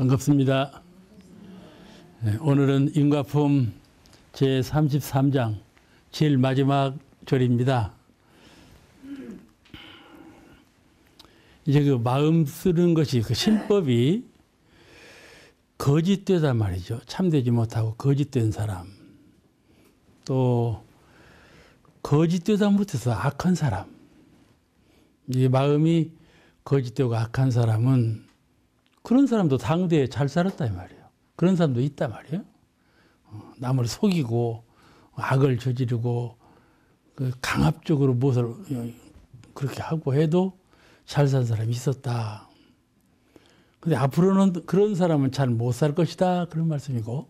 반갑습니다. 오늘은 인과품 제33장 제일 마지막 절입니다. 이제 그 마음 쓰는 것이 그 신법이 거짓되단 말이죠. 참되지 못하고 거짓된 사람, 또 거짓되다 못해서 악한 사람, 이 마음이 거짓되고 악한 사람은 그런 사람도 당대에 잘 살았다 이 말이에요. 그런 사람도 있단 말이에요. 남을 속이고 악을 저지르고 강압적으로 무엇을 그렇게 하고 해도 잘 산 사람이 있었다. 근데 앞으로는 그런 사람은 잘 못 살 것이다. 그런 말씀이고,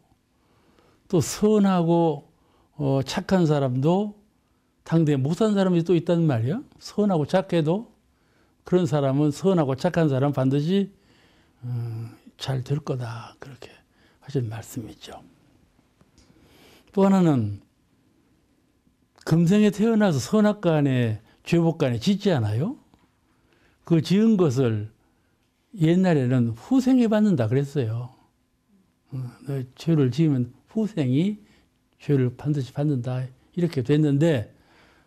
또 선하고 착한 사람도 당대에 못 산 사람이 또 있다는 말이에요. 선하고 착해도 그런 사람은, 선하고 착한 사람은 반드시 잘 될 거다. 그렇게 하신 말씀이죠. 또 하나는 금생에 태어나서 선악간에 죄복간에 짓지 않아요? 그 지은 것을 옛날에는 후생에 받는다 그랬어요. 죄를 지으면 후생이 죄를 반드시 받는다 이렇게 됐는데,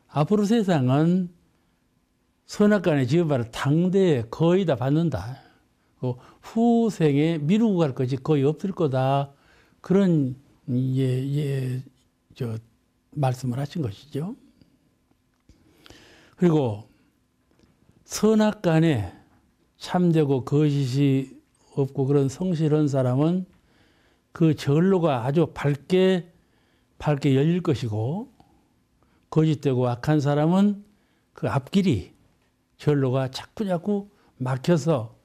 앞으로 세상은 선악간에 지은 바를 당대에 거의 다 받는다. 후생에 미루고 갈 것이 거의 없을 거다. 그런 말씀을 하신 것이죠. 그리고 선악간에 참되고 거짓이 없고 그런 성실한 사람은 그 전로가 아주 밝게 열릴 것이고, 거짓되고 악한 사람은 그 앞길이 전로가 자꾸자꾸 막혀서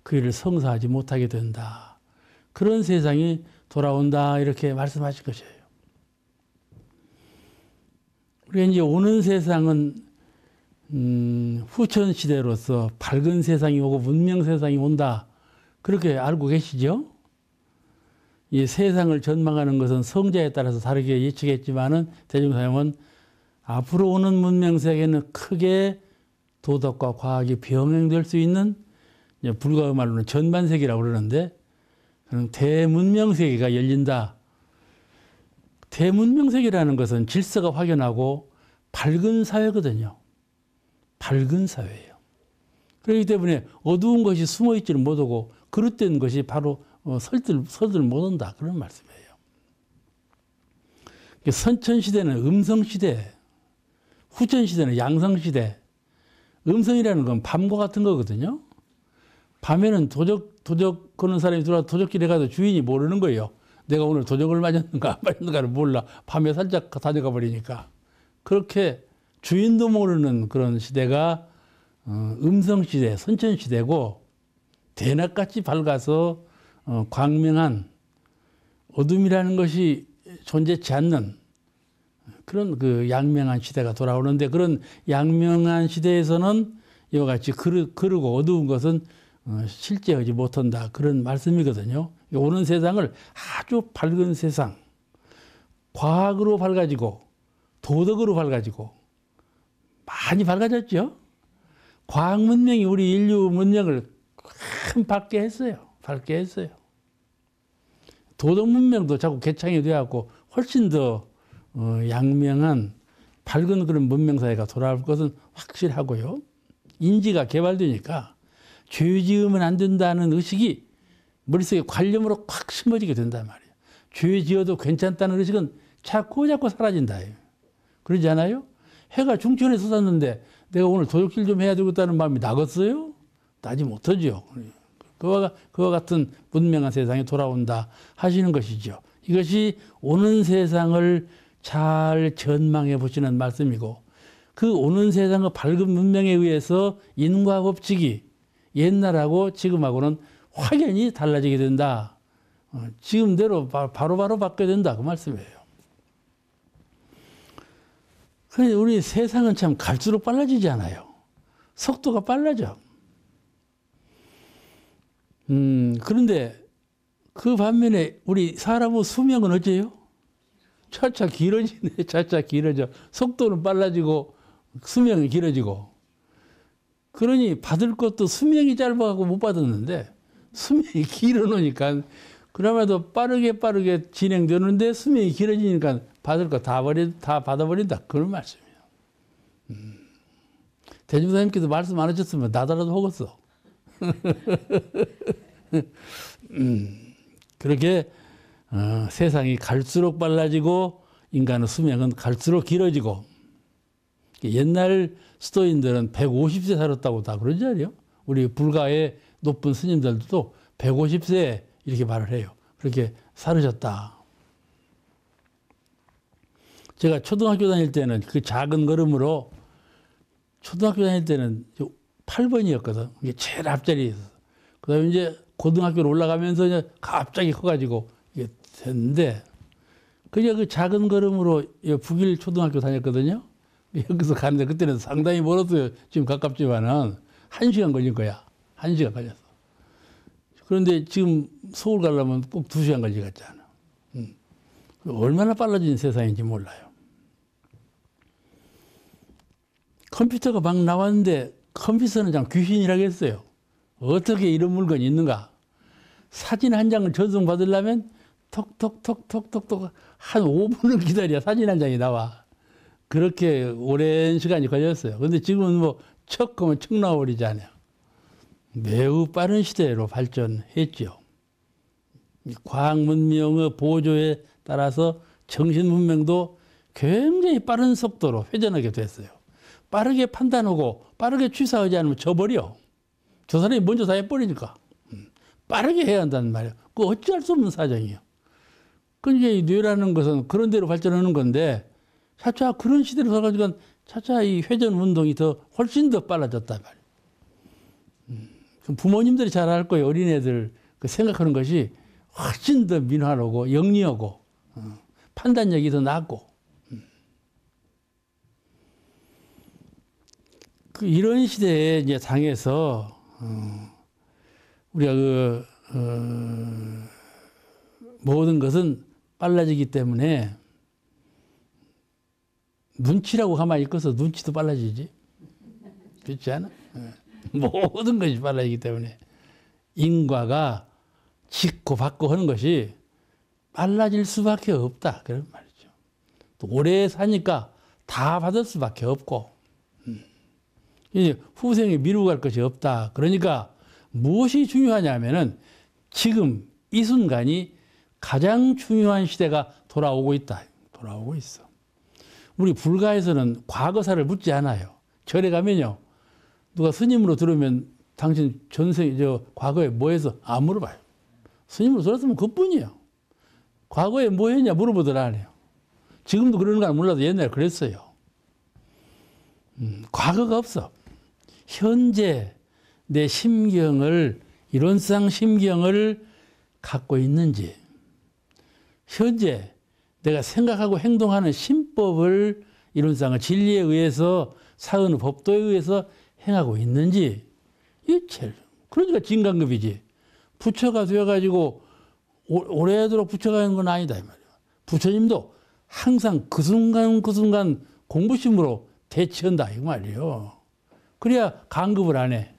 그 일을 성사하지 못하게 된다. 그런 세상이 돌아온다. 이렇게 말씀하신 것이에요. 우리가 이제 오는 세상은 후천 시대로서 밝은 세상이 오고 문명 세상이 온다. 그렇게 알고 계시죠? 이 세상을 전망하는 것은 성자에 따라서 다르게 예측했지만은 대중사용은 앞으로 오는 문명 세계는 크게 도덕과 과학이 병행될 수 있는, 불가의 말로는 전반세기라고 그러는데, 대문명 세계가 열린다. 대문명 세계라는 것은 질서가 확연하고 밝은 사회거든요. 밝은 사회예요. 그렇기 때문에 어두운 것이 숨어 있지는 못하고 그릇된 것이 바로 서들 못한다. 그런 말씀이에요. 선천시대는 음성시대, 후천시대는 양성시대. 음성이라는 건 밤과 같은 거거든요. 밤에는 도적 거는 사람이 들어와서 도적길에 가도 주인이 모르는 거예요. 내가 오늘 도적을 맞았는가 안 맞았는가를 몰라. 밤에 살짝 다녀가 버리니까. 그렇게 주인도 모르는 그런 시대가 음성시대, 선천시대고, 대낮같이 밝아서 광명한, 어둠이라는 것이 존재치 않는 그런 그 양명한 시대가 돌아오는데, 그런 양명한 시대에서는 이와 같이 그르고 어두운 것은 실제하지 못한다. 그런 말씀이거든요. 오는 세상을 아주 밝은 세상, 과학으로 밝아지고 도덕으로 밝아지고 많이 밝아졌죠. 과학 문명이 우리 인류 문명을 큰 밝게 했어요. 밝게 했어요. 도덕 문명도 자꾸 개창이 되었고 훨씬 더 양명한 밝은 그런 문명사회가 돌아올 것은 확실하고요. 인지가 개발되니까 죄 지으면 안 된다는 의식이 머릿속에 관념으로 확 심어지게 된단 말이에요. 죄 지어도 괜찮다는 의식은 자꾸 사라진다. 그러지 않아요? 해가 중천에 솟았는데 내가 오늘 도적질 좀 해야 되겠다는 마음이 나겠어요? 나지 못하죠. 그와 같은 문명한 세상이 돌아온다 하시는 것이죠. 이것이 오는 세상을 잘 전망해 보시는 말씀이고, 그 오는 세상의 밝은 문명에 의해서 인과 법칙이 옛날하고 지금하고는 확연히 달라지게 된다. 지금대로 바로바로 바뀌어야 된다. 그 말씀이에요. 그런데 우리 세상은 참 갈수록 빨라지지 않아요. 속도가 빨라져. 그런데 그 반면에 우리 사람의 수명은 어째요? 차차 길어지네. 차차 길어져. 속도는 빨라지고 수명이 길어지고. 그러니 받을 것도 수명이 짧아가고 못 받았는데 수명이 길어놓으니까 그나마도 빠르게 진행되는데 수명이 길어지니까 받을 거 다 받아버린다. 그런 말씀이에요. 대중사님께서 말씀 안 하셨으면 나더라도 먹었어. 그렇게 세상이 갈수록 빨라지고 인간의 수명은 갈수록 길어지고 옛날 수도인들은 150세 살았다고 다 그러잖아요. 우리 불가의 높은 스님들도 150세 이렇게 말을 해요. 그렇게 살으셨다. 제가 초등학교 다닐 때는 그 작은 걸음으로 초등학교 다닐 때는 8번이었거든. 이게 제일 앞자리에 있어서. 그 다음에 이제 고등학교로 올라가면서 이제 갑자기 커가지고 이게 됐는데, 그냥 그 작은 걸음으로 북일 초등학교 다녔거든요. 여기서 가는데 그때는 상당히 멀었어요. 지금 가깝지만은 1시간 걸린 거야. 1시간 걸렸어. 그런데 지금 서울 가려면 꼭 2시간 걸리겠잖아. 얼마나 빨라진 세상인지 몰라요. 컴퓨터가 막 나왔는데 컴퓨터는 참 귀신이라고 했어요. 어떻게 이런 물건이 있는가? 사진 한 장을 전송받으려면 톡톡톡톡톡톡 한 5분을 기다려야 사진 한 장이 나와. 그렇게 오랜 시간이 걸렸어요. 근데 지금은 뭐 척 하면 척 나와버리잖아요. 매우 빠른 시대로 발전했죠. 과학 문명의 보조에 따라서 정신 문명도 굉장히 빠른 속도로 회전하게 됐어요. 빠르게 판단하고 빠르게 취사하지 않으면 져버려. 저 사람이 먼저 다 해버리니까. 빠르게 해야 한다는 말이에요. 그거 어찌할 수 없는 사정이에요. 그러니까 이 뇌라는 것은 그런 대로 발전하는 건데, 차차 그런 시대로 가가지고 차차 이 회전 운동이 훨씬 더 빨라졌단 말이에요. 부모님들이 잘 알 거예요. 어린애들 그 생각하는 것이 훨씬 더 민화하고 영리하고 판단력이 더 낮고. 이런 시대에 이제 당해서 우리가 모든 것은 빨라지기 때문에 눈치라고 가만히 있어서 눈치도 빨라지지. 그렇지 않아? 모든 것이 빨라지기 때문에 인과가 짓고 받고 하는 것이 빨라질 수밖에 없다. 그런 말이죠. 또 오래 사니까 다 받을 수밖에 없고 후생에 미루고 갈 것이 없다. 그러니까 무엇이 중요하냐면은 지금 이 순간이 가장 중요한 시대가 돌아오고 있다. 돌아오고 있어. 우리 불가에서는 과거사를 묻지 않아요. 절에 가면요. 누가 스님으로 들으면 당신 전생, 과거에 뭐 해서? 안 물어봐요. 스님으로 들었으면 그뿐이에요. 과거에 뭐 했냐 물어보더라 안 해요. 지금도 그러는 건 몰라도 옛날에 그랬어요. 과거가 없어. 현재 내 심경을, 이론상 심경을 갖고 있는지, 현재 내가 생각하고 행동하는 신법을 이론상의 진리에 의해서 사의 법도에 의해서 행하고 있는지, 이게 제일, 그러니까 진강급이지. 부처가 되어가지고 오래도록 부처가 하는 건 아니다 이 말이야. 부처님도 항상 그 순간 그 순간 공부심으로 대처한다 이 말이에요. 그래야 강급을 안 해.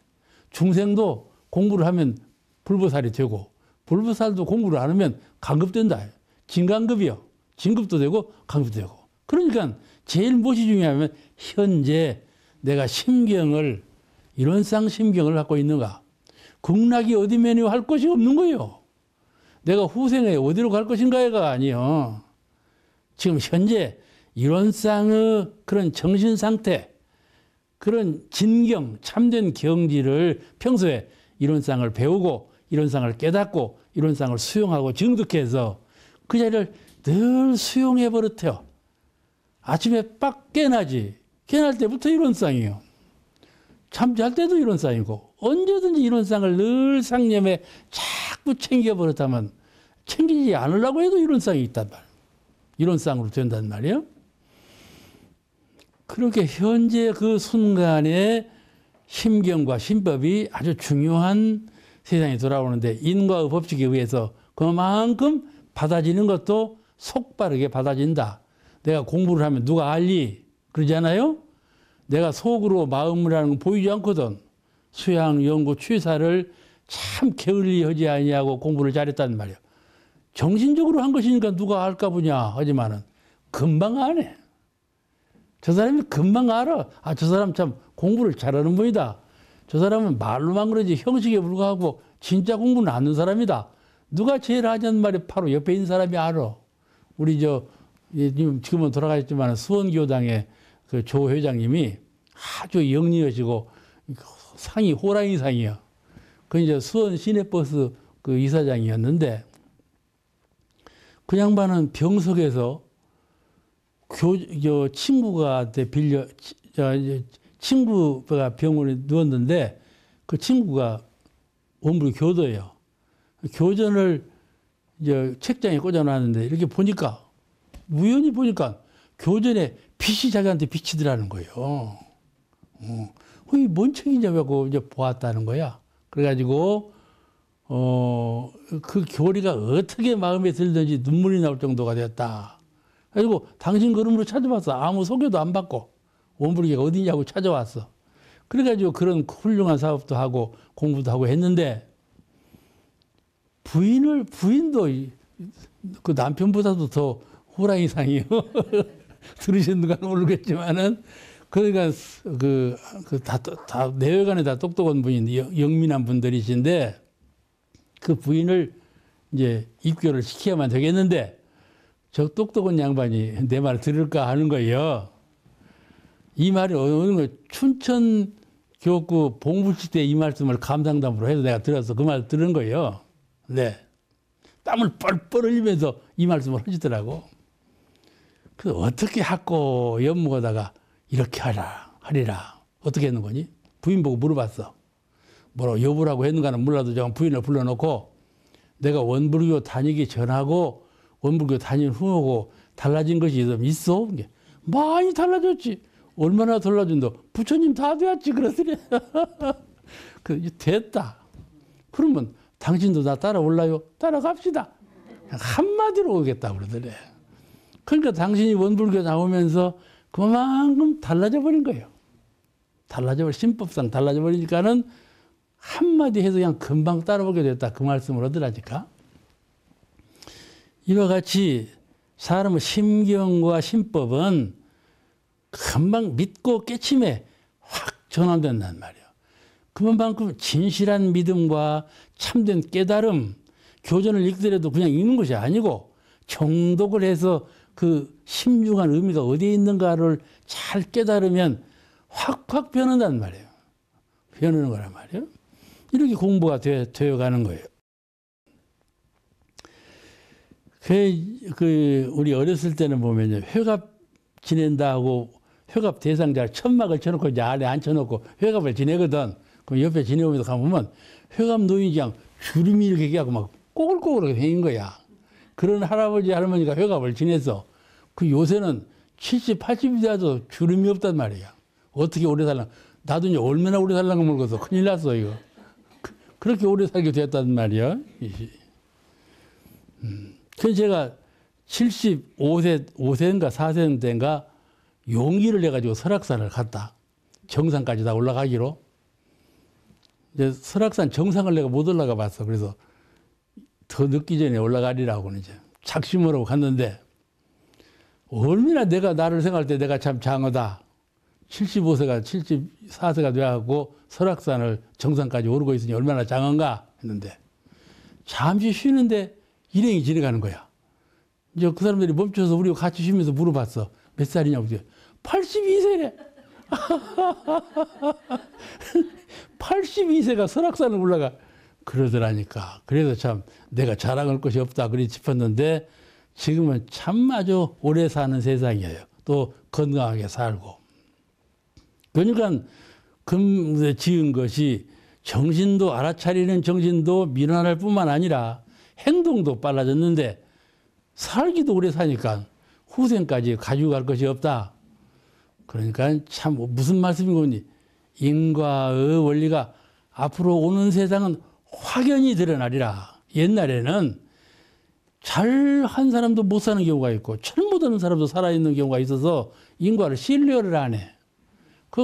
중생도 공부를 하면 불보살이 되고 불보살도 공부를 안 하면 강급된다. 진강급이요. 진급도 되고 강급도 되고. 그러니까 제일 무엇이 중요하면 현재 내가 심경을, 이론상 심경을 갖고 있는가. 극락이 어디면요 할 것이 없는 거예요. 내가 후생에 어디로 갈 것인가가 아니요. 지금 현재 이론상의 그런 정신 상태, 그런 진경, 참된 경지를 평소에 이론상을 배우고 이론상을 깨닫고 이론상을 수용하고 증득해서 그 자리를 늘 수용해 버릇해요. 아침에 빡 깨나지. 깨날 때부터 이론상이에요. 잠잘 때도 이론상이고 언제든지 이론상을 늘 상념에 자꾸 챙겨버렸다면 챙기지 않으려고 해도 이론상이 있단 말이에요. 이론상으로 된단 말이에요. 그렇게 현재 그 순간에 심경과 신법이 아주 중요한 세상에 돌아오는데 인과의 법칙에 의해서 그만큼 받아지는 것도 속빠르게 받아진다. 내가 공부를 하면 누가 알리? 그러지 않아요? 내가 속으로 마음을 하는 건 보이지 않거든. 수양, 연구, 취사를 참 게을리하지 아니하고 공부를 잘했단 말이야. 정신적으로 한 것이니까 누가 알까 보냐 하지만은 금방 아네. 저 사람이 금방 알아. 아, 저 사람 참 공부를 잘하는 분이다. 저 사람은 말로만 그러지 형식에 불과하고 진짜 공부는 안 하는 사람이다. 누가 제일 하자는 말이 바로 옆에 있는 사람이 알아. 우리 지금은 돌아가셨지만 수원교당의 그 조 회장님이 아주 영리하시고 상이 호랑이 상이야. 그 이제 수원 시내버스 그 이사장이었는데 그 양반은 병석에서 친구가 친구가 병원에 누웠는데 그 친구가 원불 교도예요. 교전을 이제 책장에 꽂아놨는데 이렇게 보니까 우연히 보니까 교전에 빛이 자기한테 비치더라는 거예요. 그게 뭔 책이냐고 이제 보았다는 거야. 그래가지고 그 교리가 어떻게 마음에 들든지 눈물이 나올 정도가 되었다. 그리고 당신 그림으로 찾아봤어. 아무 소개도 안 받고 원불교가 어디냐고 찾아왔어. 그래가지고 그런 훌륭한 사업도 하고 공부도 하고 했는데 부인도 그 남편보다도 더 호랑이 상이요. 들으셨는가 모르겠지만은 그러니까 다 내외관에 다 똑똑한 분인데 영민한 분들이신데 그 부인을 이제 입교를 시켜야만 되겠는데 저 똑똑한 양반이 내 말을 들을까 하는 거예요. 이 말이 어느 거 춘천 교구 봉불치 때 이 말씀을 감상담으로 해서 내가 들어서 그 말 들은 거예요. 네. 땀을 뻘뻘 흘리면서 이 말씀을 하시더라고. 그 어떻게 학고 연무하다가 이렇게 하리라. 어떻게 했는 거니? 부인 보고 물어봤어. 뭐라고 여부라고 했는가는 몰라도 저 부인을 불러놓고 내가 원불교 다니기 전하고 원불교 다닌 후하고 달라진 것이 좀 있어? 많이 달라졌지. 얼마나 달라진다. 부처님 다 되었지. 그러더래. 됐다. 그러면 당신도 나 따라올라요? 따라갑시다. 한마디로 오겠다 그러더래. 그러니까 당신이 원불교 나오면서 그만큼 달라져 버린 거예요. 신법상 달라져 버리니까는 한마디 해서 그냥 금방 따라오게 됐다. 그 말씀을 하더라니까. 이와 같이 사람의 심경과 신법은 금방 믿고 깨침에 확 전환된단 말이에요. 그만큼 진실한 믿음과 참된 깨달음, 교전을 읽더라도 그냥 읽는 것이 아니고 정독을 해서 그 심중한 의미가 어디에 있는가를 잘 깨달으면 확확 변한단 말이에요. 변하는 거란 말이에요. 이렇게 공부가 되어가는 거예요. 우리 어렸을 때는 보면 회갑 지낸다고 회갑 대상자를 천막을 쳐놓고 이제 안에 앉혀놓고 회갑을 지내거든. 그럼 옆에 지내오면서 가보면 회갑 노인이 그냥 주름이 이렇게 하고 막 꼬글꼬글하게 생긴 거야. 그런 할아버지, 할머니가 회갑을 지내서 그 요새는 70, 80이 돼도 주름이 없단 말이야. 어떻게 오래 살라? 나도 이제 얼마나 오래 살라고 물고서 큰일 났어, 이거. 그렇게 오래 살게 됐단 말이야. 그래서 제가 75세인가 4세 때인가 용기를 내가지고 설악산을 갔다. 정상까지 다 올라가기로. 이제 설악산 정상을 내가 못 올라가 봤어. 그래서 더 늦기 전에 올라가리라고는 이제 작심을 하고 갔는데 얼마나 내가 나를 생각할 때 내가 참 장하다. 74세가 돼갖고 설악산을 정상까지 오르고 있으니 얼마나 장한가 했는데 잠시 쉬는데 일행이 지나가는 거야. 이제 그 사람들이 멈춰서 우리가 같이 쉬면서 물어봤어. 몇 살이냐고. 82세래. 82세가 설악산을 올라가. 그러더라니까. 그래서 참 내가 자랑할 것이 없다. 그리 싶었는데 지금은 참 아주 오래 사는 세상이에요. 또 건강하게 살고. 그러니까 지은 것이 정신도 알아차리는 정신도 미련할 뿐만 아니라 행동도 빨라졌는데 살기도 오래 사니까 후생까지 가지고 갈 것이 없다. 그러니까 참 무슨 말씀이고니 인과의 원리가 앞으로 오는 세상은 확연히 드러나리라. 옛날에는 잘한 사람도 못 사는 경우가 있고 잘못하는 사람도 살아있는 경우가 있어서 인과를 신뢰를 안 해.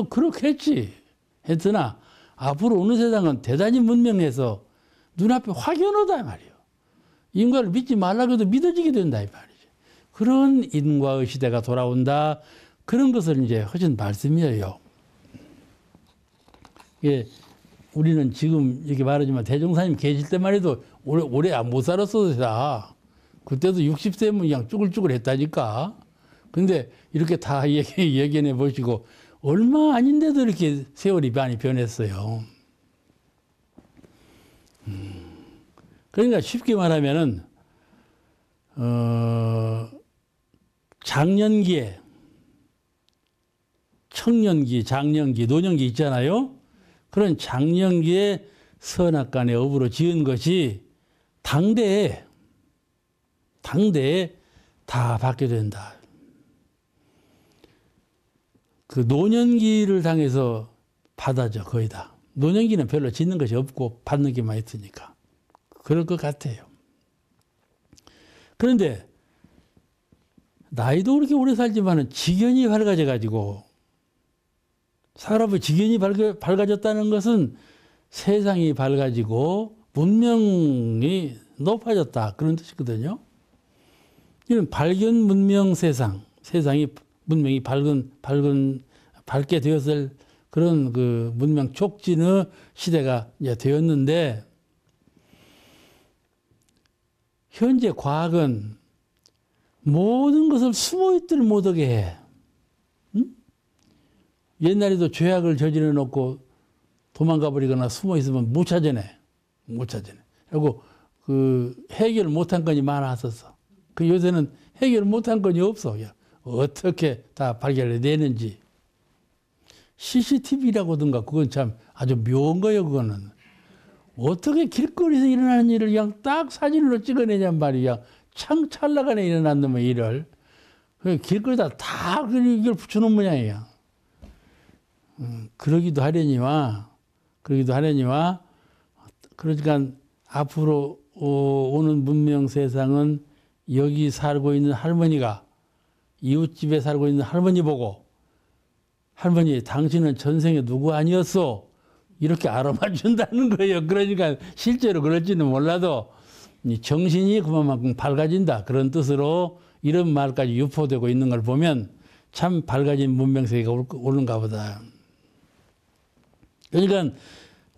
그렇게 했지. 했으나 앞으로 오는 세상은 대단히 문명해서 눈앞에 확연하다 말이에요. 인과를 믿지 말라고 해도 믿어지게 된다 이 말이죠. 그런 인과의 시대가 돌아온다. 그런 것을 이제 하신 말씀이에요. 예, 우리는 지금 이렇게 말하지만 대종사님 계실 때만 해도 오래 못 살았어요. 그때도 60세면 그냥 쭈글쭈글 했다니까. 근데 이렇게 다 예견해 보시고 얼마 아닌데도 이렇게 세월이 많이 변했어요. 그러니까 쉽게 말하면은 장년기에 청년기, 장년기, 노년기 있잖아요. 그런 장년기에 선악간의 업으로 지은 것이 당대에 다 받게 된다. 그 노년기를 당해서 받아죠, 거의 다. 노년기는 별로 짓는 것이 없고 받는 게만 있으니까. 그럴 것 같아요. 그런데 나이도 그렇게 오래 살지만은 지견이 밝아져가지고 사람의 지견이 밝아졌다는 것은 세상이 밝아지고 문명이 높아졌다. 그런 뜻이거든요. 이런 발견 문명 세상이 문명이 밝게 되었을 그런 그 문명 촉진의 시대가 이제 되었는데, 현재 과학은 모든 것을 숨어있들 못하게 해. 응? 옛날에도 죄악을 저질러 놓고 도망가 버리거나 숨어 있으면 못 찾아내. 그리고 그 해결 못한 건이 많았었어. 그 요새는 해결 못한 건이 없어. 어떻게 다 발견을 내는지. CCTV라고든가 그건 참 아주 묘한 거예요, 그거는. 어떻게 길거리에서 일어나는 일을 그냥 딱 사진으로 찍어내냔 말이야. 찰나간에 일어난 놈의 일을. 길거리에다 다 이걸 붙여놓은 모양이야. 그러기도 하려니와, 그러니까 앞으로 오는 문명 세상은 여기 살고 있는 할머니가 이웃집에 살고 있는 할머니 보고, 할머니 당신은 전생에 누구 아니었어? 이렇게 알아맞춘다는 거예요. 그러니까 실제로 그럴지는 몰라도 정신이 그만큼 밝아진다. 그런 뜻으로 이런 말까지 유포되고 있는 걸 보면 참 밝아진 문명세계가 오는가 보다. 그러니까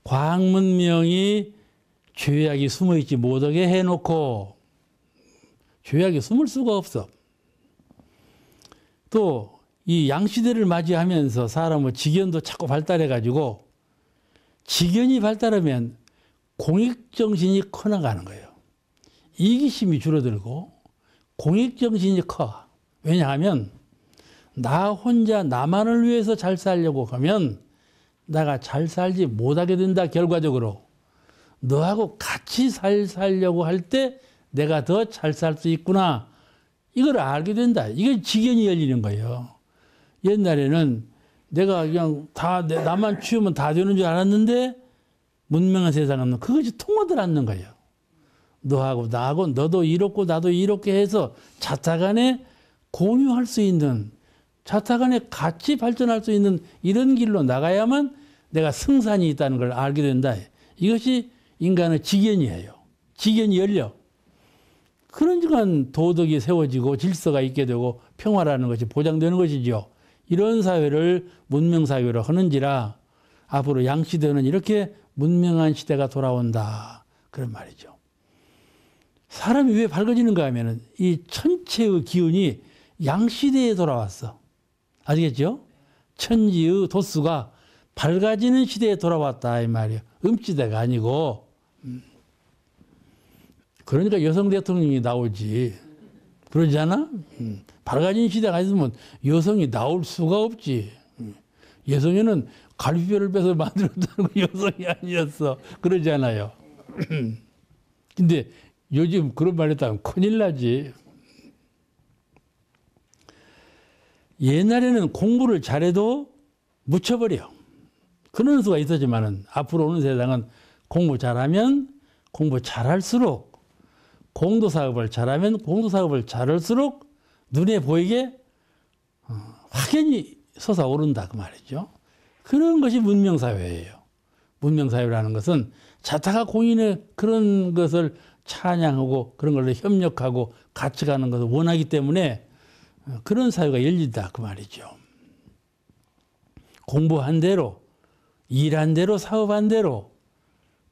과학 문명이 죄악이 숨어있지 못하게 해놓고, 죄악이 숨을 수가 없어. 또 이 양시대를 맞이하면서 사람의 지견도 자꾸 발달해가지고, 지견이 발달하면 공익정신이 커나가는 거예요. 이기심이 줄어들고 공익정신이 커. 왜냐하면 나 혼자 나만을 위해서 잘 살려고 하면 내가 잘 살지 못하게 된다. 결과적으로 너하고 같이 살려고 할 때 내가 더 잘 살 수 있구나. 이걸 알게 된다. 이게 지견이 열리는 거예요. 옛날에는 내가 그냥 나만 치우면 다 되는 줄 알았는데, 문명한 세상은 그것이 통하들 않는 거예요. 너하고 나하고 너도 이렇고 나도 이렇게 해서 자타간에 공유할 수 있는, 자타간에 같이 발전할 수 있는 이런 길로 나가야만 내가 승산이 있다는 걸 알게 된다. 이것이 인간의 지견이에요. 지견이 열려. 그러니까 도덕이 세워지고 질서가 있게 되고 평화라는 것이 보장되는 것이죠. 이런 사회를 문명사회로 하는지라 앞으로 양시대는 이렇게 문명한 시대가 돌아온다. 그런 말이죠. 사람이 왜 밝아지는가 하면은 이 천체의 기운이 양시대에 돌아왔어. 아시겠죠? 천지의 도수가 밝아지는 시대에 돌아왔다. 이 말이에요. 음시대가 아니고. 그러니까 여성 대통령이 나오지. 그러지 않아? 밝아진 시대가 있으면 여성이 나올 수가 없지. 여성에는 갈비뼈를 빼서 만들었다는 건 여성이 아니었어. 그러지 않아요. 근데 요즘 그런 말 했다면 큰일 나지. 옛날에는 공부를 잘해도 묻혀버려. 그런 수가 있었지만은 앞으로 오는 세상은 공부 잘하면 공부 잘할수록, 공도사업을 잘하면 공도사업을 잘할수록 눈에 보이게 확연히 솟아오른다 그 말이죠. 그런 것이 문명사회예요. 문명사회라는 것은 자타가 공인의 그런 것을 찬양하고 그런 걸로 협력하고 같이 가는 것을 원하기 때문에 그런 사회가 열린다 그 말이죠. 공부한 대로, 일한 대로, 사업한 대로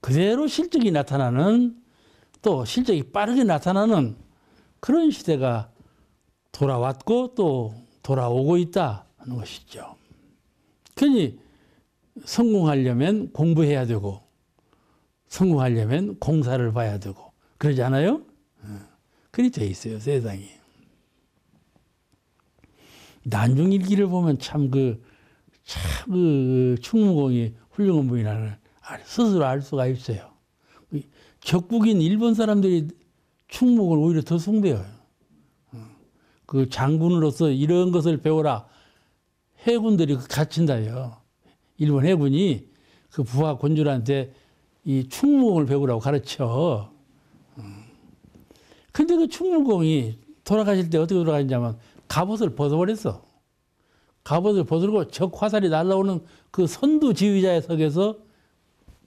그대로 실적이 나타나는, 또 실적이 빠르게 나타나는 그런 시대가 돌아왔고 또 돌아오고 있다 하는 것이죠. 그러니 성공하려면 공부해야 되고 성공하려면 공사를 봐야 되고 그러지 않아요? 그리 돼 있어요, 세상이. 난중일기를 보면 참 그 충무공이 훌륭한 분이라는 스스로 알 수가 있어요. 적국인 일본 사람들이 충무공을 오히려 더 숭배해요. 그 장군으로서 이런 것을 배워라. 해군들이 가르친다요. 일본 해군이 그 부하 군주한테 이 충무공을 배우라고 가르쳐. 근데 그 충무공이 돌아가실 때 어떻게 돌아가셨냐면 갑옷을 벗어버렸어. 갑옷을 벗고 적 화살이 날아오는 그 선두 지휘자의 석에서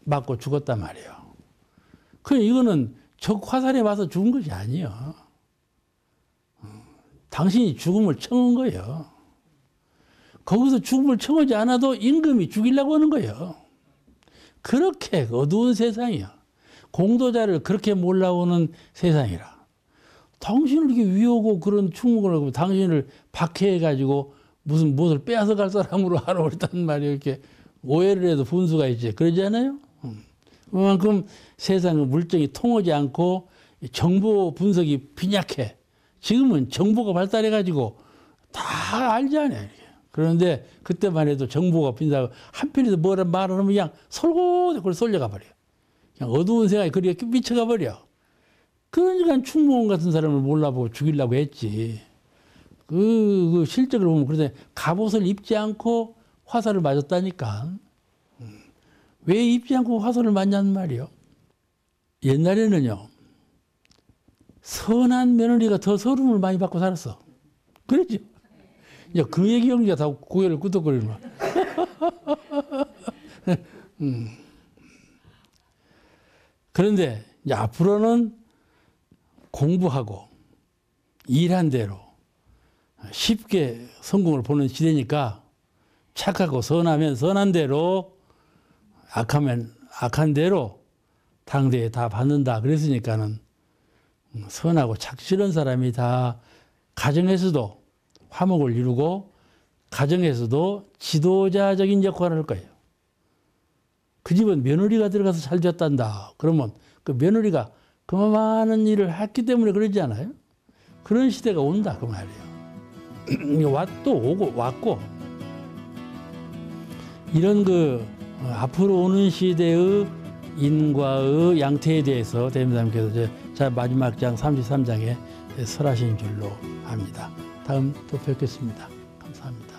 맞고 죽었단 말이에요. 그 이거는 적 화살에 맞아 죽은 것이 아니에요. 당신이 죽음을 청한 거예요. 거기서 죽음을 청하지 않아도 임금이 죽이려고 하는 거예요. 그렇게 어두운 세상이야. 공도자를 그렇게 몰라오는 세상이라. 당신을 이렇게 위하고 그런 충목을 하고 당신을 박해해가지고 무엇을 빼앗아 갈 사람으로 알아버렸단 말이에요. 이렇게 오해를 해도 분수가 있지. 그러지 않아요? 그만큼 세상은 물정이 통하지 않고 정보 분석이 빈약해. 지금은 정보가 발달해가지고 다 알지 않아요. 이렇게. 그런데 그때만 해도 정보가 빈사하고 한편에서 뭐라 말을 하면 그냥 솔고대로 그걸 쏠려가 버려요. 그냥 어두운 생각이 그리에 미쳐가 버려. 그러니까 충무공 같은 사람을 몰라보고 죽이려고 했지. 그 실적을 보면 그러더니 갑옷을 입지 않고 화살을 맞았다니까. 왜 입지 않고 화살을 맞냐는 말이요. 옛날에는요. 선한 며느리가 더 서름을 많이 받고 살았어. 그랬죠. 이제 그 얘기 연기가 다 고개를 끄덕거리는 거야. 그런데 이제 앞으로는 공부하고 일한 대로 쉽게 성공을 보는 시대니까 착하고 선하면 선한 대로 악하면 악한 대로 당대에 다 받는다. 그랬으니까는 선하고 착실한 사람이 다 가정에서도 화목을 이루고 가정에서도 지도자적인 역할을 할 거예요. 그 집은 며느리가 들어가서 잘 됐단다. 그러면 그 며느리가 그만한 일을 했기 때문에 그러지 않아요? 그런 시대가 온다 그 말이에요. 왔고 이런 앞으로 오는 시대의 인과의 양태에 대해서 대임사님께서 자 마지막 장 33장에 설하신 줄로 압니다. 다음 또 뵙겠습니다. 감사합니다.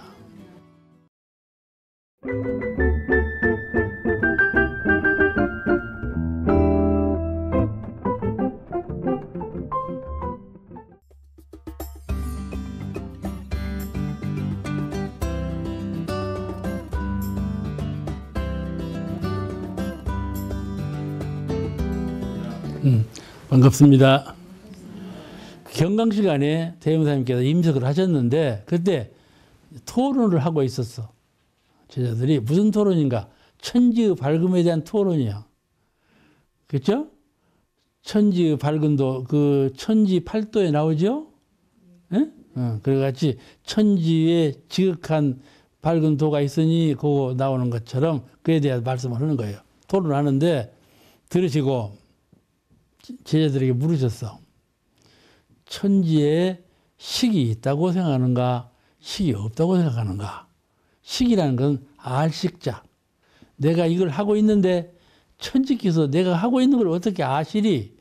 반갑습니다. 경강 시간에 대임사님께서 임석을 하셨는데 그때 토론을 하고 있었어. 제자들이 무슨 토론인가? 천지의 밝음에 대한 토론이야. 그렇죠? 천지의 밝음도 그 천지 팔도에 나오죠? 예? 그래같이 천지에 지극한 밝은 도가 있으니 그거 나오는 것처럼 그에 대한 말씀을 하는 거예요. 토론을 하는데 들으시고 제자들에게 물으셨어. 천지에 식이 있다고 생각하는가? 식이 없다고 생각하는가? 식이라는 건 알식자. 내가 이걸 하고 있는데 천지께서 내가 하고 있는 걸 어떻게 아시리?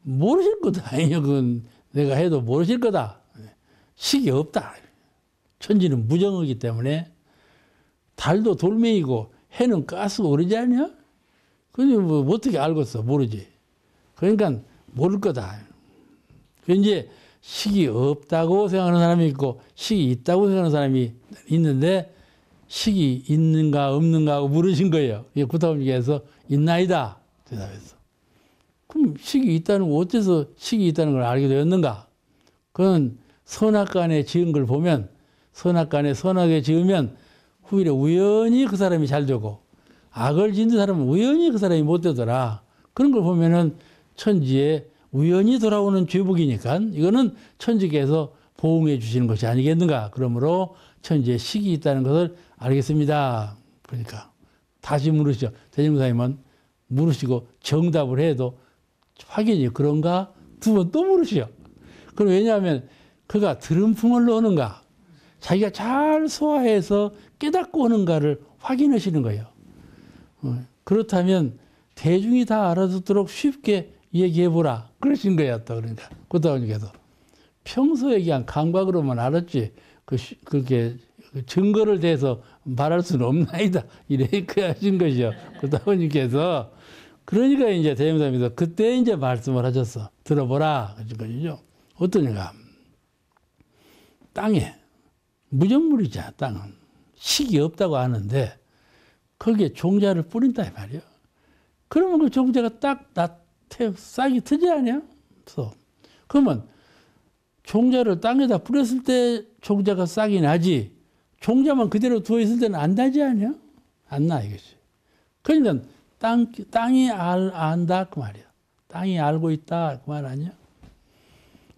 모르실 거다. 그건 내가 해도 모르실 거다. 식이 없다. 천지는 무정하기 때문에 달도 돌멩이고 해는 가스고 그러지 않냐? 근데 뭐 어떻게 알겠어? 모르지. 그러니까 모를 거다. 이제 식이 없다고 생각하는 사람이 있고 식이 있다고 생각하는 사람이 있는데 식이 있는가 없는가 하고 물으신 거예요. 구타원님께서 있나이다. 대답했어. 그럼 식이 있다는 거 어째서 식이 있다는 걸 알게 되었는가? 그건 선악간에 지은 걸 보면 선악간에 선하게 지으면 후일에 우연히 그 사람이 잘 되고 악을 짓는 사람은 우연히 그 사람이 못 되더라. 그런 걸 보면은 천지에 우연히 돌아오는 죄복이니까 이거는 천지께서 보응해 주시는 것이 아니겠는가. 그러므로 천지에 식이 있다는 것을 알겠습니다. 그러니까 다시 물으시죠. 대중사님은 물으시고 정답을 해도 확인이 그런가? 두 번 또 물으시죠. 그럼 왜냐하면 그가 들은 풍을 넣는가? 자기가 잘 소화해서 깨닫고 오는가를 확인하시는 거예요. 그렇다면 대중이 다 알아듣도록 쉽게 얘기해보라. 그러신 거야, 또. 그러니까. 고다원님께서. 평소에 그냥 감각으로만 알았지, 그렇게 증거를 대서 말할 수는 없나이다. 이렇게 하신 것이요. 고다원님께서. 그러니까 이제 대명사님께서 그때 이제 말씀을 하셨어. 들어보라. 그런 것이죠. 어떠냐가. 땅에, 무정물이잖아, 땅은. 식이 없다고 하는데, 거기에 종자를 뿌린다, 이 말이에요. 그러면 그 종자가 딱 싹이 트지 않냐? 그러면 종자를 땅에다 뿌렸을 때 종자가 싹이 나지, 종자만 그대로 두어 있을 때는 안 나지 않냐? 안 나, 이것이. 그러니까 땅이 안다, 그 말이야. 땅이 알고 있다, 그 말 아니야?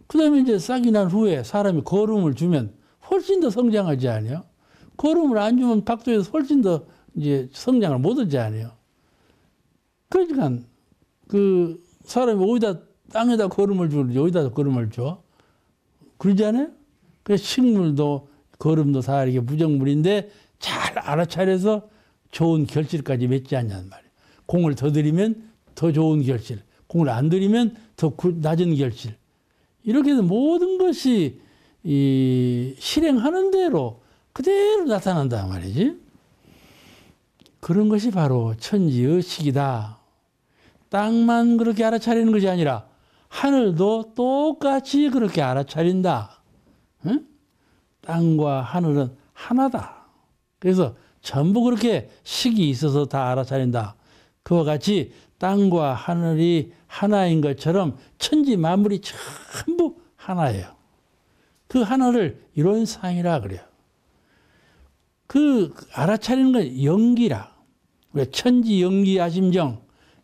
그 다음에 이제 싹이 난 후에 사람이 거름을 주면 훨씬 더 성장하지 않아요? 거름을 안 주면 박도에서 훨씬 더 이제 성장을 못 하지 않아요? 그러니까 그 사람이 어디다 땅에다 거름을 주는지 어디다 거름을 줘? 그러지 않아요? 그래서 식물도 거름도 다 이렇게 무정물인데 잘 알아차려서 좋은 결실까지 맺지 않냐는 말이에요. 공을 더 들이면 더 좋은 결실, 공을 안 들이면 더 낮은 결실. 이렇게 해서 모든 것이 실행하는 대로 그대로 나타난단 말이지. 그런 것이 바로 천지의 식이다. 땅만 그렇게 알아차리는 것이 아니라 하늘도 똑같이 그렇게 알아차린다. 응? 땅과 하늘은 하나다. 그래서 전부 그렇게 식이 있어서 다 알아차린다. 그와 같이 땅과 하늘이 하나인 것처럼 천지 만물이 전부 하나예요. 그 하나를 이론상이라 그래요. 그 알아차리는 건 영기라. 천지 영기 아심정,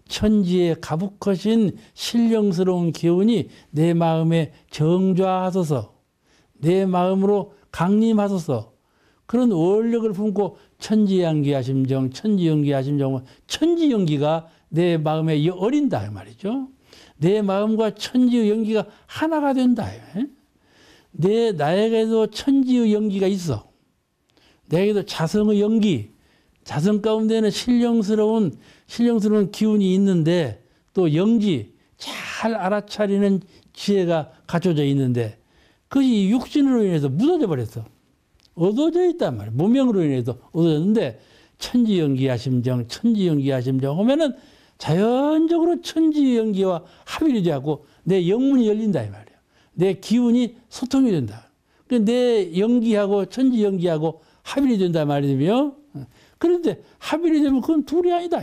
천지의 가북하신 신령스러운 기운이 내 마음에 정좌하소서, 내 마음으로 강림하소서. 그런 원력을 품고 천지양기 아심정, 천지영기 아심정은 천지영기가 내 마음에 어린다 이 말이죠. 내 마음과 천지의 영기가 하나가 된다. 나에게도 천지의 영기가 있어. 내게도 자성의 영기, 자성 가운데는 신령스러운 기운이 있는데 또 영지, 잘 알아차리는 지혜가 갖춰져 있는데 그것이 육신으로 인해서 묻어져 버렸어. 얻어져 있단 말이야. 무명으로 인해서 얻어졌는데 천지영기하심정, 천지영기하심정 하면은 자연적으로 천지영기와 합일이 되고 내 영문이 열린다 이 말이야. 내 기운이 소통이 된다. 내 영기하고 천지영기하고 합일이 된다 말이며, 그런데 합일이 되면 그건 둘이 아니다.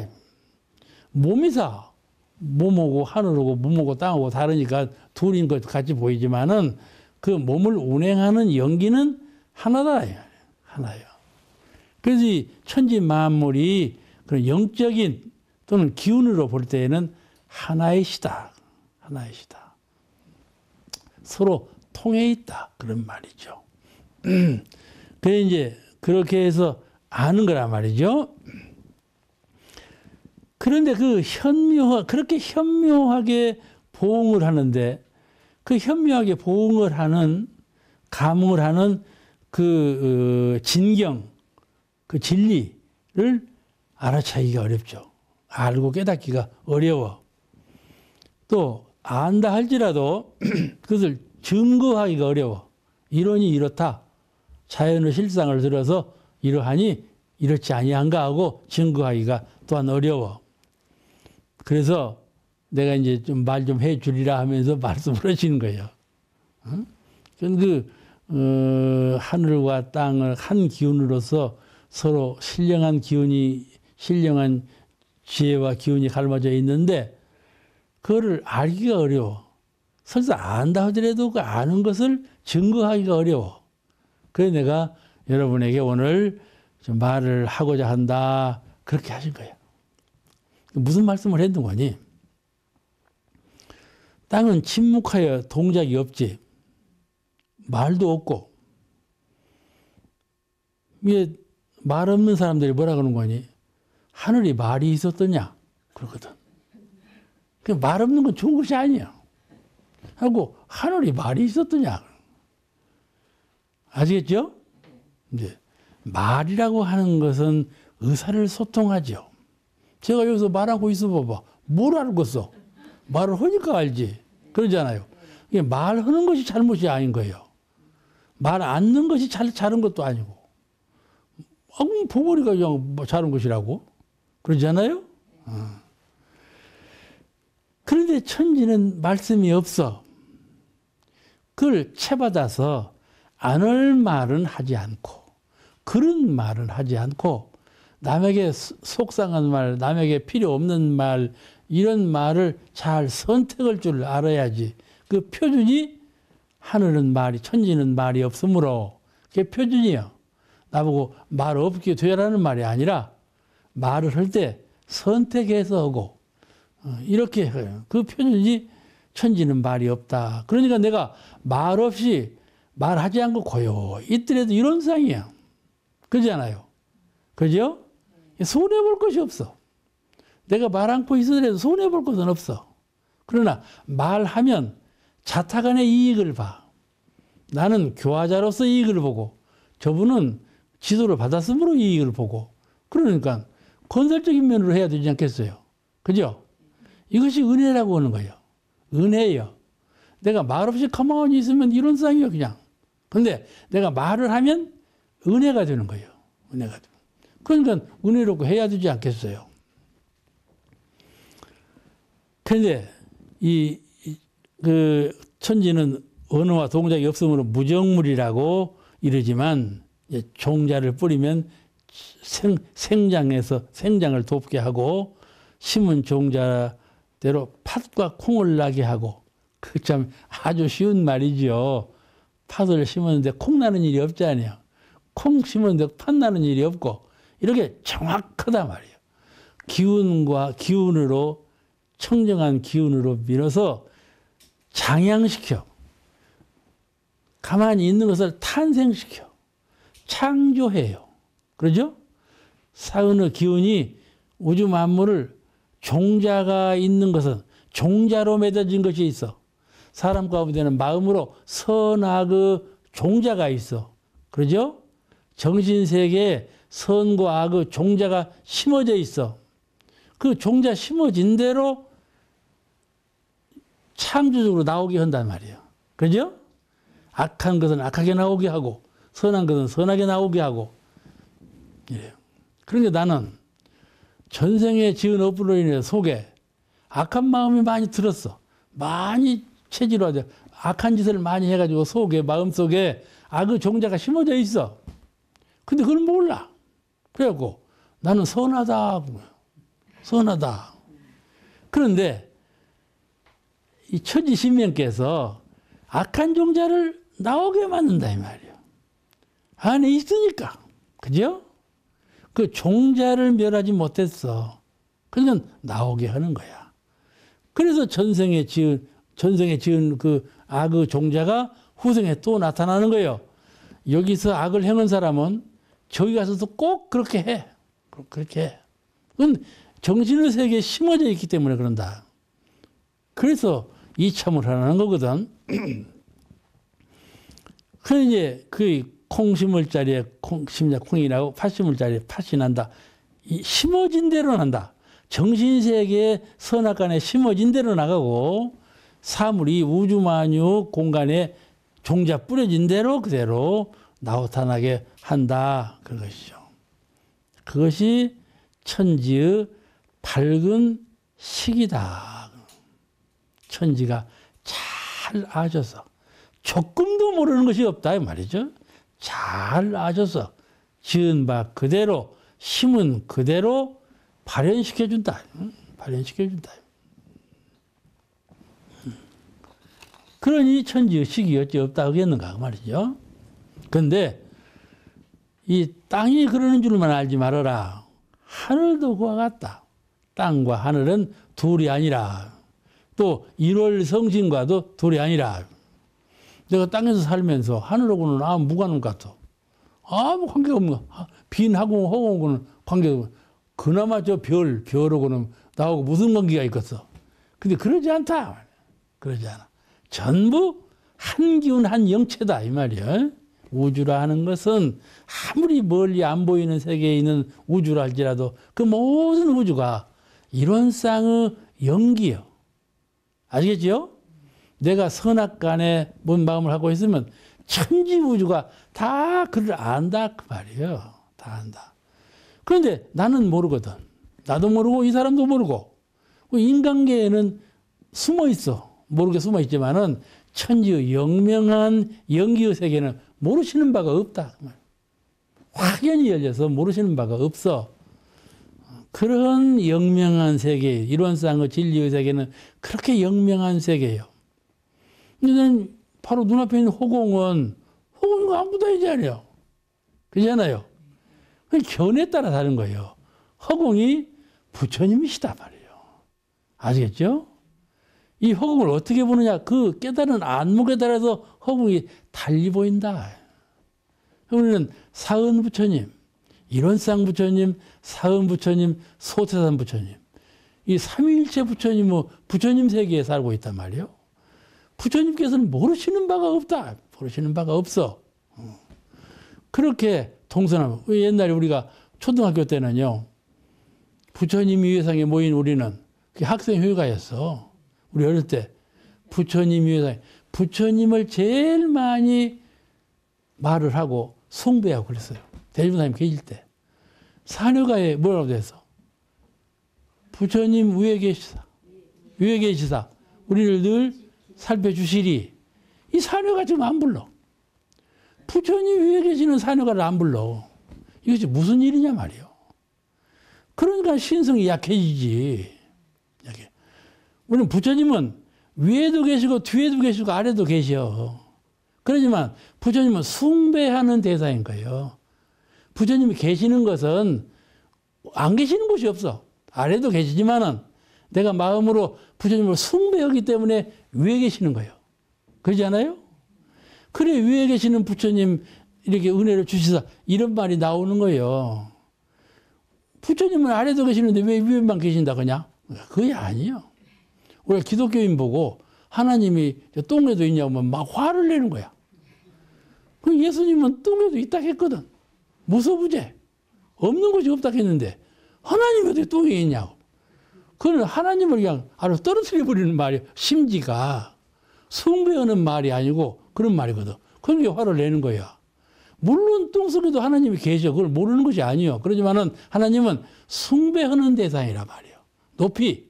몸이사 몸하고 하늘하고 몸하고 땅하고 다르니까 둘인 것 같이 보이지만은 그 몸을 운행하는 영기는 하나다. 하나요. 그래서 이 천지 만물이 그런 영적인 또는 기운으로 볼 때에는 하나의 시다. 하나의 시다. 서로 통해 있다. 그런 말이죠. 그래 이제 그렇게 해서 아는 거란 말이죠. 그런데 그렇게 현묘하게 보응을 하는데 그 현묘하게 보응을 하는, 감응을 하는 그 진경, 그 진리를 알아차기가 어렵죠. 알고 깨닫기가 어려워. 또 안다 할지라도 그것을 증거하기가 어려워. 이론이 이렇다. 자연의 실상을 들어서 이러하니 이렇지 아니한가 하고 증거하기가 또한 어려워. 그래서 내가 이제 좀 말 좀 해주리라 하면서 말씀을 하시는 거예요. 하늘과 땅을 한 기운으로서 서로 신령한 기운이, 신령한 지혜와 기운이 갈라져 있는데 그거를 알기가 어려워. 설사 안다 하더라도 그 아는 것을 증거하기가 어려워. 그래서 내가 여러분에게 오늘 좀 말을 하고자 한다. 그렇게 하신 거예요. 무슨 말씀을 했는 거니? 땅은 침묵하여 동작이 없지. 말도 없고. 이게 말 없는 사람들이 뭐라 그러는 거니? 하늘이 말이 있었더냐? 그러거든. 말 없는 건 좋은 것이 아니야. 하고 하늘이 말이 있었더냐? 아시겠죠? 이제 말이라고 하는 것은 의사를 소통하죠. 제가 여기서 말하고 있어 봐봐. 뭘 알겠어? 말을 하니까 알지. 그러잖아요. 이게 말하는 것이 잘못이 아닌 거예요. 말 않는 것이 잘한 것도 아니고. 그럼 보고리가 그냥 잘한 것이라고. 그러잖아요. 그런데 천지는 말씀이 없어. 그걸 채받아서 안 할 말은 하지 않고 그런 말은 하지 않고 남에게 속상한 말, 남에게 필요 없는 말 이런 말을 잘 선택할 줄 알아야지. 그 표준이 하늘은 말이 천지는 말이 없으므로 그게 표준이요. 나보고 말 없게 되라는 말이 아니라 말을 할 때 선택해서 하고 이렇게 해요. 그 표준이 천지는 말이 없다. 그러니까 내가 말 없이 말하지 않고 고요 있더라도 이런 상이야. 그러잖아요. 그죠? 손해볼 것이 없어. 내가 말 않고 있으더라도 손해볼 것은 없어. 그러나 말하면 자타간의 이익을 봐. 나는 교화자로서 이익을 보고 저분은 지도를 받았으므로 이익을 보고 그러니까 건설적인 면으로 해야 되지 않겠어요? 그죠? 이것이 은혜라고 하는 거예요. 은혜예요. 내가 말없이 가만히 있으면 이런 상이에요, 그냥. 근데 내가 말을 하면 은혜가 되는 거예요. 은혜가 되는. 그러니까 은혜롭고 해야 되지 않겠어요? 그런데 그 천지는 언어와 동작이 없으므로 무정물이라고 이러지만 종자를 뿌리면 생장을 돕게 하고 심은 종자대로 팥과 콩을 나게 하고 그 참 아주 쉬운 말이죠. 팥을 심었는데 콩 나는 일이 없잖아요. 콩 심었는데 팥 나는 일이 없고 이렇게 정확하다 말이에요. 기운으로 청정한 기운으로 밀어서 장양시켜 가만히 있는 것을 탄생시켜 창조해요. 그러죠? 사은의 기운이 우주 만물을 종자가 있는 것은 종자로 맺어진 것이 있어. 사람 가운데는 마음으로 선악의 종자가 있어. 그러죠? 정신세계에 선과 악의 종자가 심어져 있어. 그 종자 심어진 대로 창조적으로 나오게 한단 말이에요. 그죠? 악한 것은 악하게 나오게 하고 선한 것은 선하게 나오게 하고 이래요. 그러니까 나는 전생에 지은 업으로 인해 속에 악한 마음이 많이 들었어. 많이 체질화돼. 악한 짓을 많이 해가지고 속에 마음속에 악의 종자가 심어져 있어. 근데 그걸 몰라. 그래갖고 나는 선하다. 선하다. 그런데 이 천지신명께서 악한 종자를 나오게 만든다 이 말이에요. 안에 있으니까. 그죠? 그 종자를 멸하지 못했어. 그러니까 나오게 하는 거야. 그래서 전생에 지은 그 악의 종자가 후생에 또 나타나는 거예요. 여기서 악을 행한 사람은 저기 가서도 꼭 그렇게 해. 그렇게 해. 그건 정신의 세계에 심어져 있기 때문에 그런다. 그래서 이참을 하는 거거든. 그래서 이제 그 콩 심을 자리에 콩이 나고 팥 심을 자리에 팥이 난다. 심어진 대로 난다. 정신세계에 선악간에 심어진 대로 나가고 사물이 우주만유 공간에 종자 뿌려진 대로 그대로 나타나게 한다. 그것이죠. 그것이 천지의 밝은 식이다. 천지가 잘 아셔서 조금도 모르는 것이 없다 이 말이죠. 잘 아셔서 지은 바 그대로 심은 그대로 발현시켜준다. 발현시켜준다. 그러니 천지의식이 어찌 없다 하겠는가 그 말이죠. 그런데 이 땅이 그러는 줄만 알지 말아라. 하늘도 그와 같다. 땅과 하늘은 둘이 아니라 또 일월성신과도 둘이 아니라 내가 땅에서 살면서 하늘하고는 아무 무관한 것 같아. 아무 관계가 없는 거. 빈하고 허공하고는 관계가 없는 거. 그나마 저 별하고는 나하고 무슨 관계가 있겠어. 근데 그러지 않다. 그러지 않아. 전부 한 기운 한 영체다 이 말이야. 우주라 하는 것은 아무리 멀리 안 보이는 세계에 있는 우주라 할지라도 그 모든 우주가 이론상의 영기요. 아시겠지요? 내가 선악간에 뭔 마음을 하고 있으면 천지 우주가 다 그를 안다 그 말이에요. 다 안다. 그런데 나는 모르거든. 나도 모르고 이 사람도 모르고 인간계에는 숨어 있어. 모르게 숨어 있지만은 천지의 영명한 영기의 세계는 모르시는 바가 없다. 확연히 열려서 모르시는 바가 없어. 그런 영명한 세계, 이론상의 진리의 세계는 그렇게 영명한 세계예요. 근데 바로 눈앞에 있는 허공은 아무도 알지 않아요. 그렇잖아요. 견해에 따라 다른 거예요. 허공이 부처님이시다 말이에요. 아시겠죠? 이 허공을 어떻게 보느냐, 그 깨달은 안목에 따라서 허공이 달리 보인다. 우리는 사은 부처님, 이론상 부처님, 사은 부처님, 소태산 부처님, 이 삼위일체 부처님, 부처님 세계에 살고 있단 말이에요. 부처님께서는 모르시는 바가 없다. 모르시는 바가 없어. 그렇게 동서남, 옛날에 우리가 초등학교 때는요, 부처님 위회상에 모인 우리는 그게 학생 회가였어. 우리 어릴 때 부처님 위회상에 부처님을 제일 많이 말을 하고 숭배하고 그랬어요. 대주부사님 계실 때. 사녀가에 뭐라고 돼서 부처님 위에 계시사. 위에 계시사. 우리를 늘 살펴주시리. 이 사녀가 지금 안 불러. 부처님 위에 계시는 사녀가를 안 불러. 이것이 무슨 일이냐 말이에요. 그러니까 신성이 약해지지. 우리는 부처님은 위에도 계시고 뒤에도 계시고 아래도 계셔. 그러지만 부처님은 숭배하는 대상인 거예요. 부처님이 계시는 것은 안 계시는 곳이 없어. 아래도 계시지만은 내가 마음으로 부처님을 숭배하기 때문에 위에 계시는 거예요. 그러지 않아요? 그래 위에 계시는 부처님 이렇게 은혜를 주시사 이런 말이 나오는 거예요. 부처님은 아래도 계시는데 왜 위에만 계신다 그냥? 그게 아니에요. 우리가 기독교인 보고 하나님이 똥에도 있냐고 막 화를 내는 거야. 그 예수님은 똥에도 있다 했거든. 무소부재. 없는 것이 없다 했는데 하나님이 어떻게 똥에 있냐고. 그건 하나님을 그냥 아주 떨어뜨려 버리는 말이에요. 심지가 숭배하는 말이 아니고 그런 말이거든. 그러니까 화를 내는 거야. 물론 똥 속에도 하나님이 계셔. 그걸 모르는 것이 아니에요. 그렇지만은 하나님은 숭배하는 대상이라 말이에요. 높이.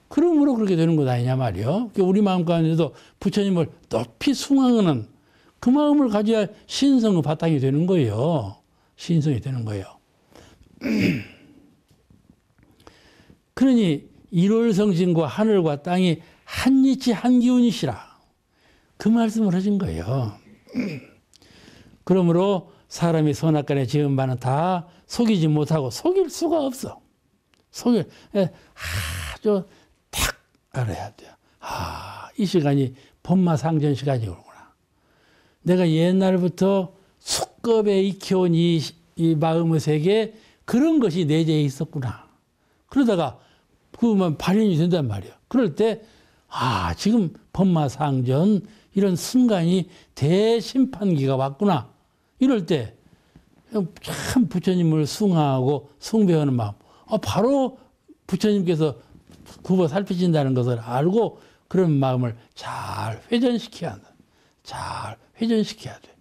그러므로 그렇게 되는 것 아니냐 말이에요. 우리 마음 가운데도 부처님을 높이 숭앙하는 그 마음을 가져야 신성의 바탕이 되는 거예요. 신성이 되는 거예요. 그러니 일월성신과 하늘과 땅이 한 이치 한 기운이시라. 그 말씀을 하신 거예요. 그러므로 사람이 선악간에 지은 바는 다 속이지 못하고 속일 수가 없어. 아주 딱 알아야 돼요. 이 시간이 법마상전 시간이구나. 내가 옛날부터 숙겁에 익혀온 이 마음의 세계에 그런 것이 내재해 있었구나. 그러다가 그만 발현이 된단 말이에요. 그럴 때 지금 법마상전 이런 순간이 대심판기가 왔구나. 이럴 때 참 부처님을 숭하하고 숭배하는 마음. 바로 부처님께서 굽어 살피신다는 것을 알고 그런 마음을 잘 회전시켜야 한다. 잘 회전시켜야 돼.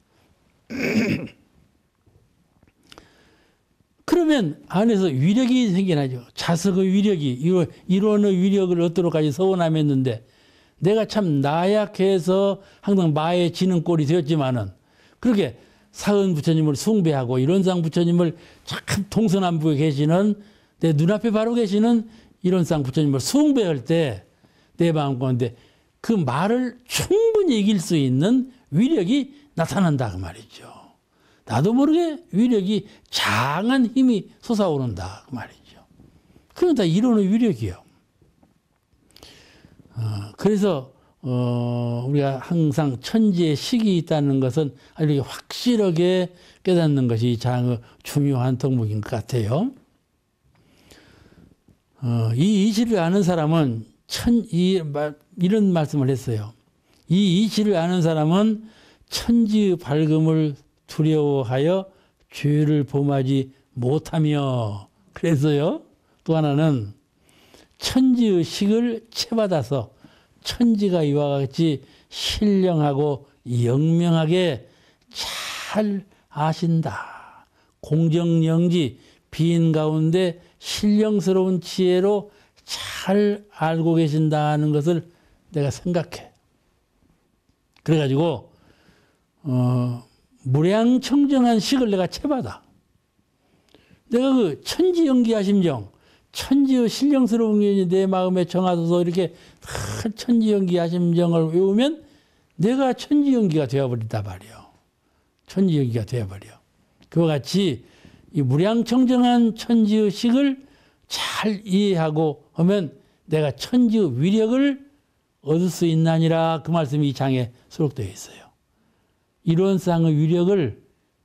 그러면 안에서 위력이 생겨나죠. 자석의 위력이, 이론의 위력을 얻도록까지 서원함했는데 내가 참 나약해서 항상 마에 지는 꼴이 되었지만은 그렇게 사은 부처님을 숭배하고 이론상 부처님을 참 동서남북에 계시는 내 눈앞에 바로 계시는 이론상 부처님을 숭배할 때 내 마음 가운데 그 말을 충분히 이길 수 있는 위력이 나타난다 그 말이죠. 나도 모르게 위력이 장한 힘이 솟아오른다 그 말이죠. 그건 다 이론의 위력이요. 그래서 우리가 항상 천지의 식이 있다는 것은 이렇게 확실하게 깨닫는 것이 이 장의 중요한 덕목인 것 같아요. 이 이치를 아는 사람은 이런 말씀을 했어요. 이 이치를 아는 사람은 천지의 밝음을 두려워하여 죄를 범하지 못하며, 그래서요 또 하나는 천지의 식을 채받아서 천지가 이와 같이 신령하고 영명하게 잘 아신다. 공정영지 빈 가운데 신령스러운 지혜로 잘 알고 계신다는 것을 내가 생각해. 그래가지고 무량청정한 식을 내가 채받아. 내가 그 천지연기하심정, 천지의 신령스러운 게 내 마음에 정하셔서 이렇게 천지연기하심정을 외우면 내가 천지연기가 되어버린다 말이요. 천지연기가 되어버려. 그와 같이 이 무량청정한 천지의 식을 잘 이해하고 하면 내가 천지의 위력을 얻을 수 있나니라, 그 말씀이 이 장에 수록되어 있어요. 이론상의 위력을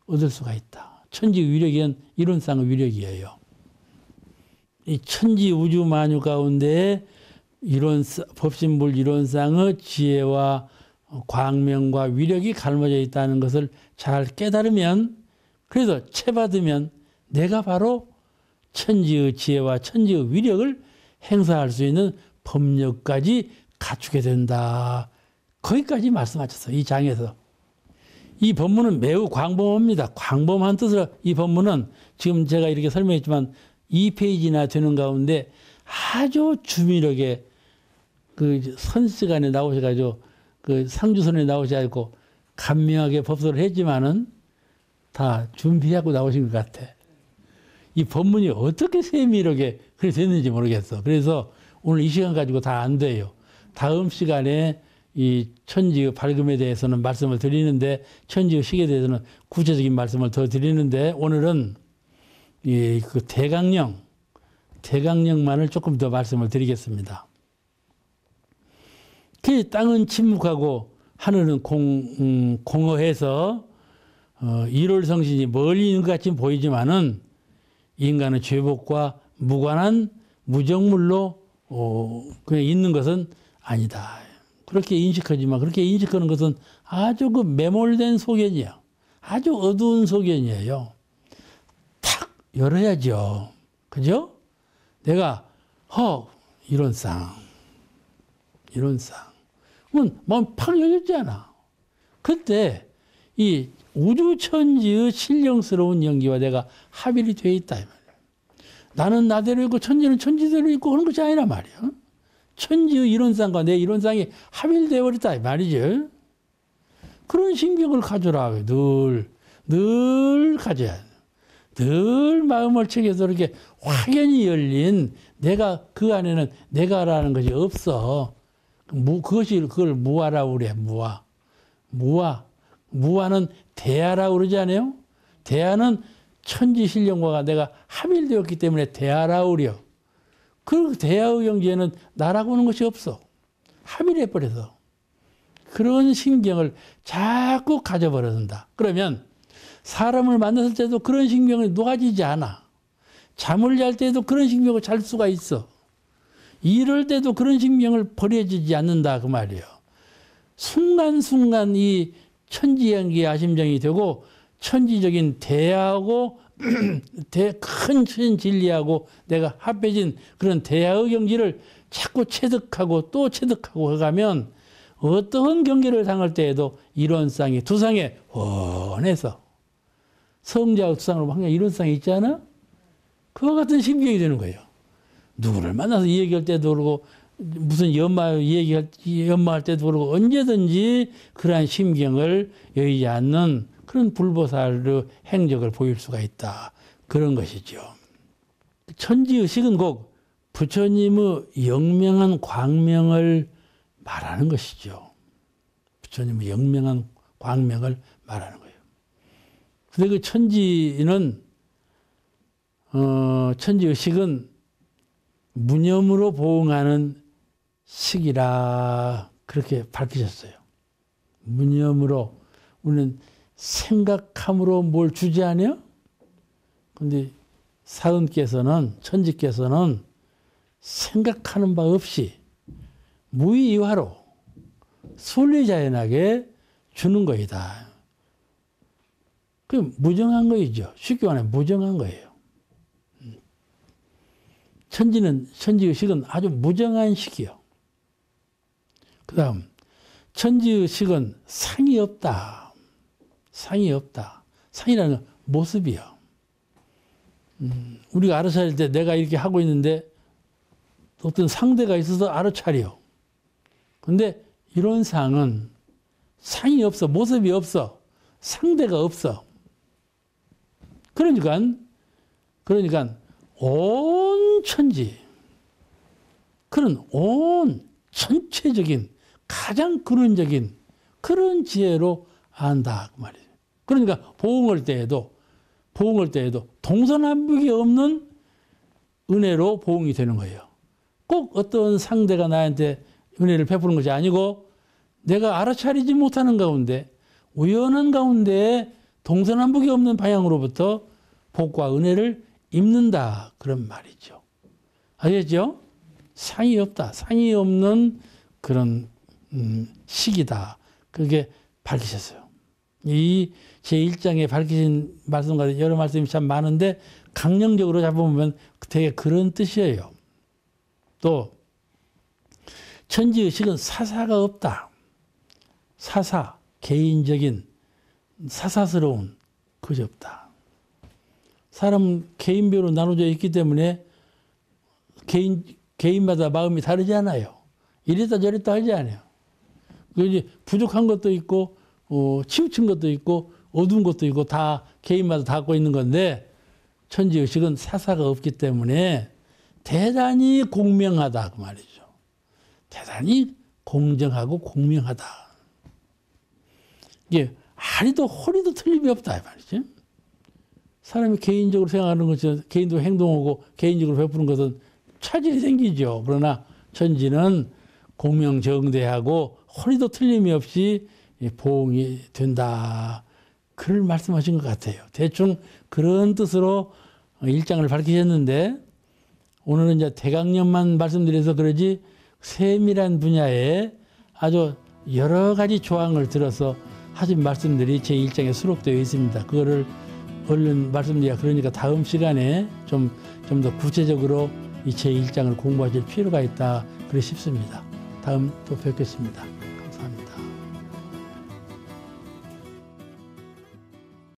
얻을 수가 있다. 천지의 위력은 이론상의 위력이에요. 이 천지 우주 만유 가운데 법신불 이론상의 지혜와 광명과 위력이 갈무져 있다는 것을 잘 깨달으면, 그래서 채받으면 내가 바로 천지의 지혜와 천지의 위력을 행사할 수 있는 법력까지 갖추게 된다. 거기까지 말씀하셨어요. 이 장에서. 이 법문은 매우 광범합니다. 광범한 뜻으로 이 법문은 지금 제가 이렇게 설명했지만 2페이지나 되는 가운데 아주 주밀하게 그 선시간에 나오셔가지고 그 상주선에 나오셔가지고 간명하게 법설을 했지만은 다 준비하고 나오신 것 같아. 이 법문이 어떻게 세밀하게 그렇게 됐는지 모르겠어. 그래서 오늘 이 시간 가지고 다 안 돼요. 다음 시간에 이 천지의 밝음에 대해서는 말씀을 드리는데, 천지의 식에 대해서는 구체적인 말씀을 더 드리는데, 오늘은 이 그 대강령만을 조금 더 말씀을 드리겠습니다. 그 땅은 침묵하고 하늘은 공허해서 일월성신이 멀리 있는 것 같이 보이지만은 인간의 죄복과 무관한 무정물로 그냥 있는 것은 아니다. 그렇게 인식하지만, 그렇게 인식하는 것은 아주 그 매몰된 소견이야. 아주 어두운 소견이에요. 탁 열어야죠. 그죠? 내가 이론상 그러면 마음 팍 열렸잖아. 그때 이 우주천지의 신령스러운 연기와 내가 합일이 되어 있다 이 말이야. 나는 나대로 있고 천지는 천지대로 있고 그런 것이 아니란 말이야. 천지의 이론상과 내 이론상이 합일되어 버렸다 이 말이죠. 그런 신경을 가져라. 늘 가져야 돼. 늘 마음을 책에서 이렇게 확연히 열린 내가, 그 안에는 내가라는 것이 없어. 그걸 무아라고 그래. 무아는 대아라고 그러지 않아요? 대아는 천지신령과가 내가 합일되었기 때문에 대아라고 그래요. 그 대아의 경지에는 나라고 하는 것이 없어. 합일해버려서. 그런 신경을 자꾸 가져버린다. 그러면 사람을 만났을 때도 그런 신경이 녹아지지 않아. 잠을 잘 때도 그런 신경을 잘 수가 있어. 이럴 때도 그런 신경을 버려지지 않는다 그 말이에요. 순간순간 이 천지연기의 아심정이 되고 천지적인 대하고 큰 진리하고 내가 합해진 그런 대하의 경지를 자꾸 체득하고 또 체득하고 해가면 어떠한 경계를 당할 때에도 이론상이 두상에 훤해서 성자의 두상으로 항상 이론상이 있잖아. 그와 같은 심경이 되는 거예요. 누구를 만나서 이 얘기할 때도 그러고 무슨 연마할 때도 그러고 언제든지 그러한 심경을 여의지 않는 그런 불보살의 행적을 보일 수가 있다. 그런 것이죠. 천지의식은 곧 부처님의 영명한 광명을 말하는 것이죠. 부처님의 영명한 광명을 말하는 거예요. 근데 그 천지는 천지의식은 무념으로 보응하는 식이라 그렇게 밝히셨어요. 무념으로 우리는 생각함으로 뭘 주지 않아요? 근데 사은께서는 천지께서는 생각하는 바 없이 무의이화로 순리자연하게 주는 거이다. 그 무정한 거이죠. 쉽게 말하면 무정한 거예요. 천지의식은 아주 무정한 식이요. 그 다음 천지의식은 상이 없다. 상이 없다. 상이라는 건 모습이요. 우리가 알아차릴 때 내가 이렇게 하고 있는데 어떤 상대가 있어서 알아차려. 근데 이런 상은 상이 없어. 모습이 없어. 상대가 없어. 그러니까 온 천지, 그런 온 전체적인 가장 근원적인 그런 지혜로 안다 그 말이에요. 그러니까 보응할 때에도 동서남북이 없는 은혜로 보응이 되는 거예요. 꼭 어떤 상대가 나한테 은혜를 베푸는 것이 아니고 내가 알아차리지 못하는 가운데 우연한 가운데 동서남북이 없는 방향으로부터 복과 은혜를 입는다 그런 말이죠. 아시겠죠? 상이 없다. 상이 없는 그런 식이다. 그렇게 밝히셨어요. 이 제1장에 밝히신 말씀과 여러 말씀이 참 많은데 강령적으로 잡아보면 되게 그런 뜻이에요. 또 천지의식은 사사가 없다. 사사, 개인적인 사사스러운 그것이 없다. 사람 개인별로 나눠져 있기 때문에 개인마다 마음이 다르지 않아요. 이랬다 저랬다 하지 않아요. 이제 부족한 것도 있고 치우친 것도 있고 어두운 것도 있고 다 개인마다 다 갖고 있는 건데 천지의식은 사사가 없기 때문에 대단히 공명하다 그 말이죠. 대단히 공정하고 공명하다. 이게 아리도 허리도 틀림이 없다 이 말이죠. 사람이 개인적으로 생각하는 것은 개인도 행동하고 개인적으로 베푸는 것은 차질이 생기죠. 그러나 천지는 공명정대하고 허리도 틀림이 없이 보응이 된다. 그걸 말씀하신 것 같아요. 대충 그런 뜻으로 일장을 밝히셨는데 오늘은 이제 대강령만 말씀드려서 그러지 세밀한 분야에 아주 여러 가지 조항을 들어서 하신 말씀들이 제1장에 수록되어 있습니다. 그거를 얼른 말씀드리기가 그러니까 다음 시간에 좀 더 구체적으로 이 제1장을 공부하실 필요가 있다 그래 싶습니다. 다음 또 뵙겠습니다.